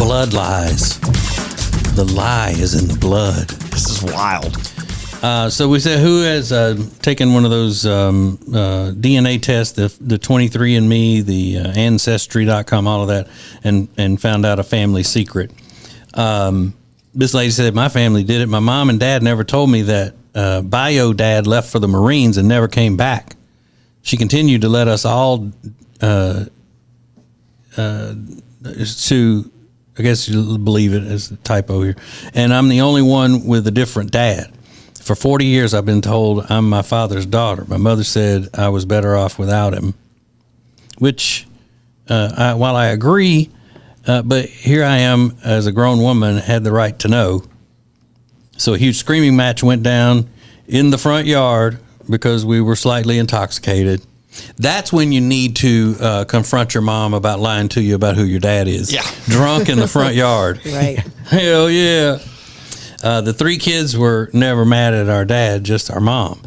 blood lies. The lie is in the blood. This is wild. So we said, who has taken one of those DNA tests, the 23andMe, the Ancestry.com, all of that, and found out a family secret? This lady said, my family did it. My mom and dad never told me that bio dad left for the Marines and never came back. She continued to let us all to, I guess you'll believe it as a typo here. And I'm the only one with a different dad. For 40 years, I've been told I'm my father's daughter. My mother said I was better off without him, which, while I agree, but here I am as a grown woman, had the right to know. So a huge screaming match went down in the front yard because we were slightly intoxicated. That's when you need to confront your mom about lying to you about who your dad is. Yeah. Drunk in the front yard. Right. Hell yeah. The 3 kids were never mad at our dad, just our mom.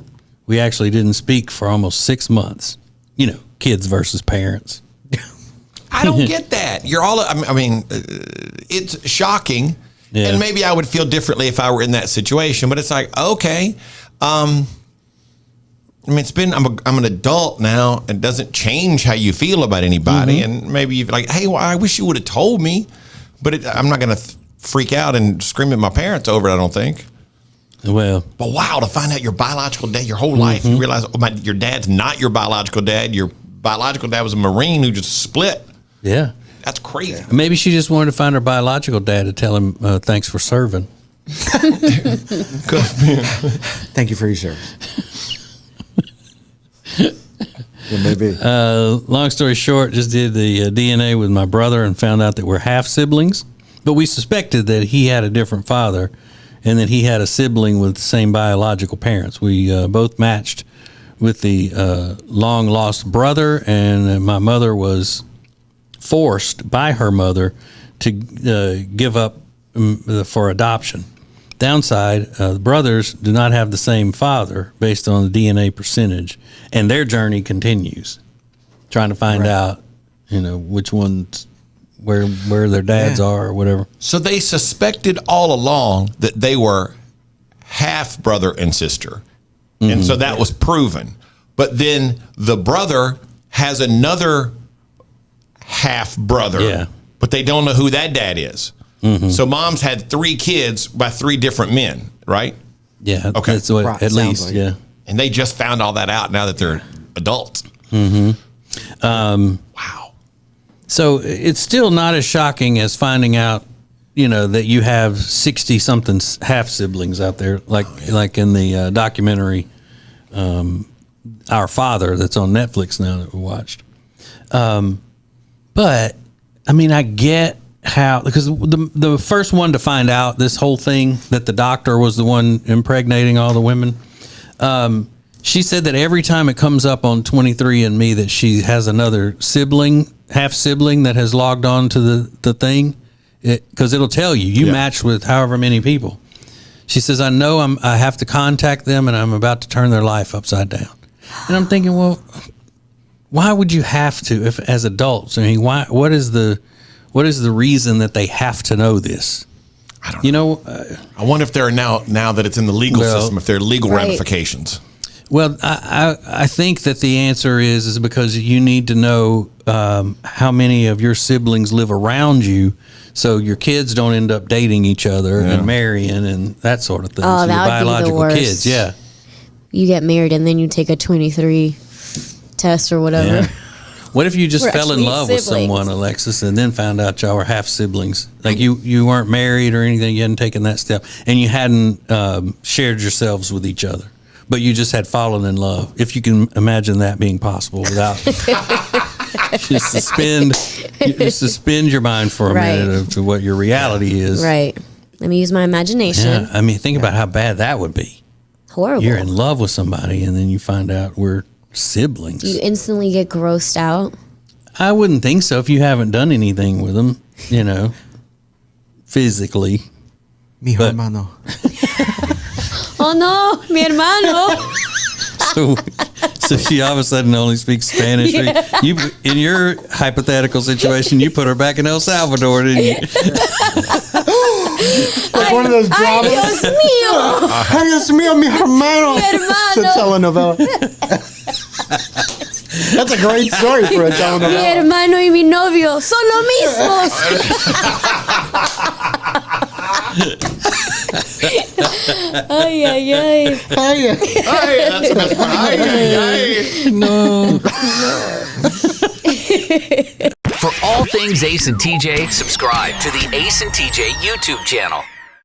We actually didn't speak for almost 6 months. You know, kids versus parents. I don't get that. You're all, I mean, it's shocking. Yeah. And maybe I would feel differently if I were in that situation, but it's like, okay. I mean, it's been, I'm an adult now. It doesn't change how you feel about anybody. Mm-hmm. And maybe you're like, hey, well, I wish you would have told me, but I'm not going to freak out and scream at my parents over it, I don't think. Well, But wow, to find out your biological dad your whole life, you realize your dad's not your biological dad. Your biological dad was a Marine who just split. yeah. That's crazy. Maybe she just wanted to find her biological dad to tell him thanks for serving. Thank you for your service. Yeah, maybe. Long story short, just did the DNA with my brother and found out that we're half siblings. But we suspected that he had a different father and that he had a sibling with the same biological parents. We both matched with the long lost brother, and my mother was forced by her mother to give up for adoption. Downside, the brothers do not have the same father based on the DNA percentage, and their journey continues, trying to find out, you know, which ones, where their dads are or whatever. So they suspected all along that they were half brother and sister. And so that was proven. But then the brother has another half brother, Yeah. but they don't know who that dad is. So mom's had 3 kids by 3 different men, right? Yeah, Okay. that's what, Right, at sounds least, like yeah. And they just found all that out now that they're adults. Wow. So it's still not as shocking as finding out, you know, that you have 60 something half siblings out there, like in the documentary, Our Father, that's on Netflix now that we watched. But I mean, I get how, because the first one to find out this whole thing, that the doctor was the one impregnating all the women. She said that every time it comes up on 23andMe that she has another sibling, half sibling that has logged on to the thing, because it'll tell you Yeah. matched with however many people. She says, I know I have to contact them and I'm about to turn their life upside down. And I'm thinking, well, why would you have to, if as adults? I mean, what is the reason that they have to know this? I don't You know, I wonder if there are now that it's in the legal Well, system, if there are legal Right. ramifications. well, I think that the answer is because you need to know how many of your siblings live around you, so your kids don't end up dating each other and marrying and that sort of thing. Oh, so your that would be the biological worst. kids, yeah. You get married and then you take a 23 test or whatever. Yeah. What if you just We're fell in actually love with siblings. someone, Alexis, and then found out y'all were half siblings? Like you weren't married or anything, you hadn't taken that step, and you hadn't shared yourselves with each other, but you just had fallen in love. If you can imagine that being possible without just suspend your mind for a Right. minute of to what your reality is. Right. Let me use my imagination. Yeah. I mean, think about how bad that would be. Horrible. You're in love with somebody, and then you find out we're siblings. You instantly get grossed out. I wouldn't think so if you haven't done anything with them, you know, physically. Mi But- hermano. Oh no, mi hermano. So she all of a sudden only speaks Spanish. You, in your hypothetical situation, you put her back in El Salvador, didn't you? Like one of those Ay, dramas. Dios mío. Ay, Dios mío, mi hermano. Mi It's a hermano. telenovela. That's a great story for a Mi telenovela. hermano y mi novio son lo mismos. Ay, ay, ay. Ay, Hey, that's the best part. Hey. No. For all things Ace and TJ, subscribe to the Ace and TJ YouTube channel.